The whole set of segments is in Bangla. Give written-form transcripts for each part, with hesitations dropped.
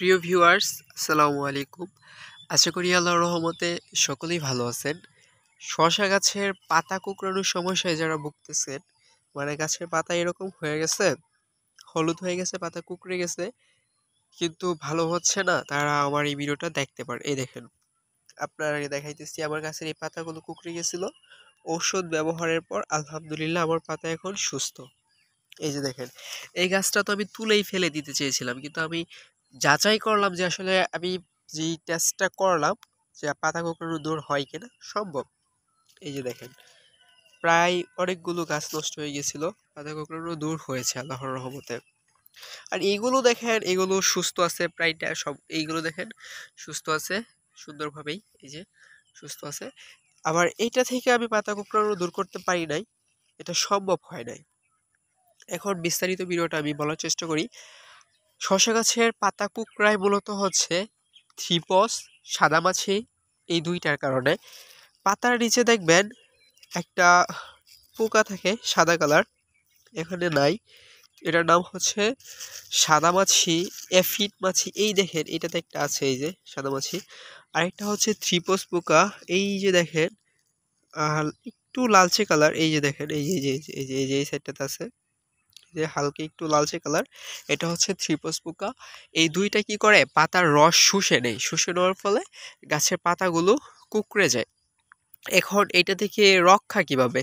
প্রিয় ভিউয়ার্স, আসসালামু আলাইকুম। আশা করি আল্লাহর রহমতে সকলেই ভালো আছেন। শসা গাছের পাতা কুঁকড়ানোর সমস্যায় যারা ভুগতেছেন, মানে গাছের পাতা এরকম হয়ে গেছে, হলুদ হয়ে গেছে, পাতা কুঁকড়ে গেছে, কিন্তু ভালো হচ্ছে না, তারা আমার এই ভিডিওটা দেখতে পারে। এই দেখেন, আপনারা দেখাইতেছি আমার গাছের এই পাতাগুলো কুঁকড়ে গেছিল। ঔষধ ব্যবহারের পর আলহামদুলিল্লাহ আমার পাতা এখন সুস্থ। এই যে দেখেন, এই গাছটা তো আমি তুলেই ফেলে দিতে চেয়েছিলাম, কিন্তু আমি যাচাই করলাম যে আসলে আমি যেই টেস্টটা করলাম যে পাতা কোঁকড়ানো দূর হয় কিনা, সম্ভব। এই যে দেখেন, প্রায় অনেকগুলো গাছ নষ্ট হয়ে গেছিল, পাতা কোঁকড়ানো দূর হয়েছে আল্লাহর রহমতে। আর এইগুলো দেখেন, এগুলো সুস্থ আছে, প্রায়টা সব এইগুলো দেখেন সুস্থ আছে সুন্দরভাবেই, এই যে সুস্থ আছে। আবার এইটা থেকে আমি পাতা কোঁকড়ানো দূর করতে পারি নাই, এটা সম্ভব হয় নাই। এখন বিস্তারিত ভিডিওটা আমি বলার চেষ্টা করি। শসা গাছের পাতা কুঁকড়ায় মূলত হচ্ছে থ্রিপস, সাদামাছি, এই দুইটার কারণে। পাতার নিচে দেখবেন একটা পোকা থাকে সাদা কালার, এখানে নাই, এটার নাম হচ্ছে সাদামাছি, এফিড মাছি। এই দেখেন এটাতে একটা আছে, এই যে সাদামাছি। আরেকটা হচ্ছে থ্রিপস পোকা, এই যে দেখেন একটু লালচে কালার, এই যে দেখেন, এই যে এই যে এই যে এই যে এই সাইডটাতে আছে, যে হালকা একটু লালচে কালার, এটা হচ্ছে থ্রিপস পোকা। এই দুইটা কি করে, পাতার রস শুষে নেয়, শুষে নেওয়ার ফলে গাছের পাতাগুলো কুঁকড়ে যায়। এখন এটা থেকে রক্ষা কিভাবে?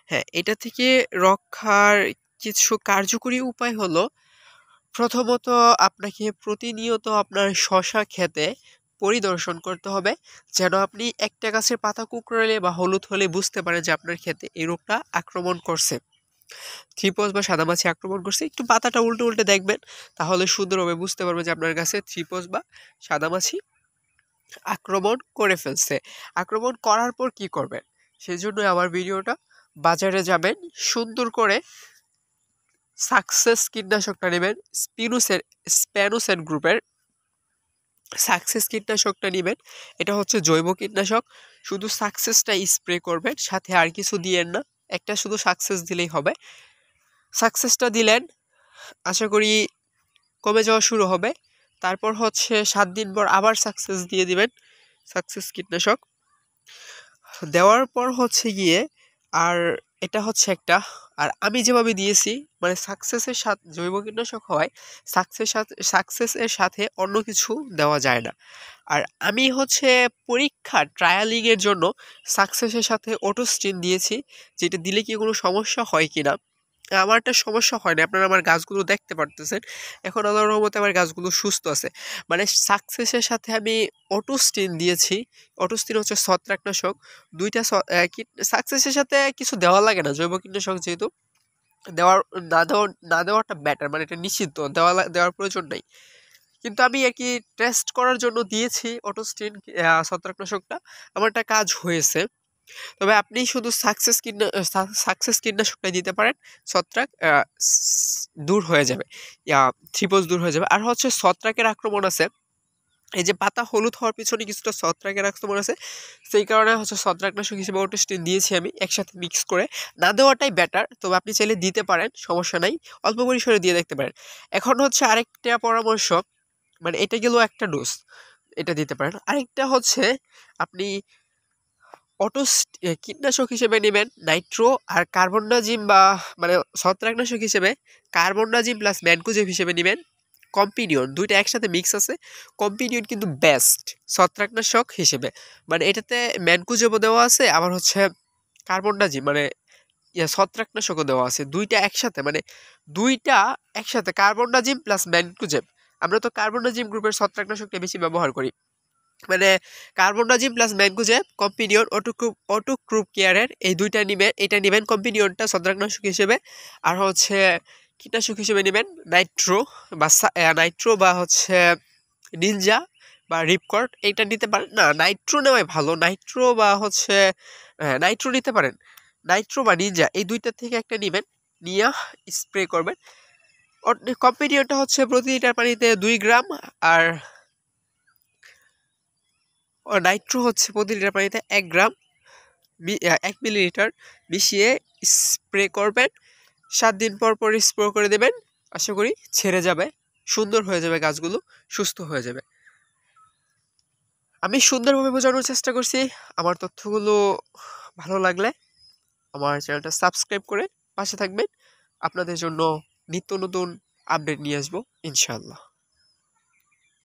হ্যাঁ, এটা থেকে রক্ষার কিছু কার্যকরী উপায় হলো, প্রথমত আপনাকে প্রতিনিয়ত আপনার শসা ক্ষেতে পরিদর্শন করতে হবে, যেন আপনি একটা গাছের পাতা কুঁকড়ালে বা হলুদ হলে বুঝতে পারেন যে আপনার ক্ষেতে এই রোগটা আক্রমণ করছে, থ্রিপস বা সাদামাছি আক্রমণ করছে। একটু পাতাটা উল্টে উল্টে দেখবেন, তাহলে সুন্দরভাবে বুঝতে পারবেন যে আপনার গাছে থ্রিপস বা সাদামাছি আক্রমণ করে ফেলছে। আক্রমণ করার পর কি করবেন, সেই জন্য আমার ভিডিওটা। বাজারে যাবেন, সুন্দর করে সাকসেস কীটনাশকটা নেবেন, স্প্যানুসেন গ্রুপের সাকসেস কীটনাশকটা নেবেন। এটা হচ্ছে জৈব কীটনাশক, শুধু সাকসেসটা স্প্রে করবেন, সাথে আর কিছু দিয়েন না, একটা শুধু সাকসেস দিলেই হবে। সাকসেসটা দিলেন, আশা করি কমে যাওয়া শুরু হবে। তারপর হচ্ছে 7 দিন পর আবার সাকসেস দিয়ে দিবেন, সাকসেস কীটনাশক দেওয়ার পর হচ্ছে গিয়ে, আর এটা হচ্ছে একটা, আর আমি যেভাবে দিয়েছি, মানে সাকসেসের সাথে জৈব কীটনাশক হয়, সাকসেসের সাথে অন্য কিছু দেওয়া যায় না। আর আমি হচ্ছে পরীক্ষা ট্রায়ালিং এর জন্য সাকসেসের সাথে অটোস্টিন দিয়েছি, যেটা দিলে কি কোনো সমস্যা হয় কিনা। আমার একটা সমস্যা হয় না, আপনারা আমার গাছগুলো দেখতে পারতেছেন, এখন আল্লাহর রহমতে আমার গাছগুলো সুস্থ আছে। মানে সাকসেসের সাথে আমি অটোস্টিন দিয়েছি, অটোস্টিন হচ্ছে ছত্রাকনাশক। দুইটা সাকসেসের সাথে কিছু দেওয়া লাগে না, জৈব কীটনাশক যেহেতু, দেওয়ার না দেওয়াটা বেটার, মানে এটা নিষিদ্ধ, দেওয়ার প্রয়োজন নাই। কিন্তু আমি আর কি টেস্ট করার জন্য দিয়েছি অটোস্টিন ছত্রাকনাশকটা, আমার একটা কাজ হয়েছে। তবে আপনি শুধু সাকসেস কীটনাশকটা দিতে পারেন, ছত্রাক দূর হয়ে যাবে, থ্রিপস দূর হয়ে যাবে। আর হচ্ছে ছত্রাকের আক্রমণ আছে, এই যে পাতা হলুদ হওয়ার পিছনে কিছুটা ছত্রাকের আক্রমণ আছে, সেই কারণে হচ্ছে ছত্রাকনাশক হিসেবে অটোস্টিন দিয়েছি আমি একসাথে মিক্স করে। না দেওয়াটাই বেটার, তবে আপনি চাইলে দিতে পারেন, সমস্যা নাই, অল্প পরিসরে দিয়ে দেখতে পারেন। এখন হচ্ছে আরেকটা পরামর্শ, মানে এটা গেল একটা ডোজ, এটা দিতে পারেন। আরেকটা হচ্ছে আপনি কীটনাশক হিসেবে নেবেন নাইট্রো আর কার্বনডাজিম, বা মানে ছত্রাকনাশক হিসেবে কার্বনডাজিম প্লাস ম্যানকোজেব হিসেবে নেবেন। কম্পিনিয়ন দুইটা একসাথে মিক্স আছে, কম্পিনিয়ন কিন্তু বেস্ট ছত্রাকনাশক হিসেবে, মানে এটাতে ম্যানকোজেবও দেওয়া আছে, আবার হচ্ছে কার্বনডাজিম মানে ছত্রাকনাশকও দেওয়া আছে, দুইটা একসাথে, মানে দুইটা একসাথে কার্বনডাজিম প্লাস ম্যানকোজেব। আমরা তো কার্বনডাজিম গ্রুপের ছত্রাকনাশকটা বেশি ব্যবহার করি, মানে কার্বনডাজিম প্লাস ম্যানকোজেব, কম্পিনিয়ন, অটোক্রুপ কেয়ারের, এই দুইটা নিবেন। এটা নিবেন কম্পিনিয়নটা ছত্রাকনাশক হিসেবে, আর হচ্ছে কীটনাশক হিসেবে নেবেন নাইট্রো নাইট্রো বা হচ্ছে নিনজা বা রিপকর্ড, এইটা নিতে পারেন। না, নাইট্রো নেওয়াই ভালো, নাইট্রো বা হচ্ছে নাইট্রো নিতে পারেন, নাইট্রো বা নিনজা, এই দুইটার থেকে একটা নিবেন, নিয়ে স্প্রে করবেন। কম্পিনিয়নটা হচ্ছে প্রতি লিটার পানিতে 2 গ্রাম, আর নাইট্রো হচ্ছে প্রতি লিটার পানিতে 1 গ্রাম, 1 মিলিলিটার মিশিয়ে স্প্রে করবেন। 7 দিন পর পর স্প্রে করে দেবেন, আশা করি ছেড়ে যাবে। সুন্দর হয়ে যাবে, গাছগুলো সুস্থ হয়ে যাবে। আমি সুন্দরভাবে বোঝানোর চেষ্টা করছি। আমার তথ্যগুলো ভালো লাগলে আমার চ্যানেলটা সাবস্ক্রাইব করে পাশে থাকবেন। আপনাদের জন্য নিত্য নতুন আপডেট নিয়ে আসবো ইনশাআল্লাহ।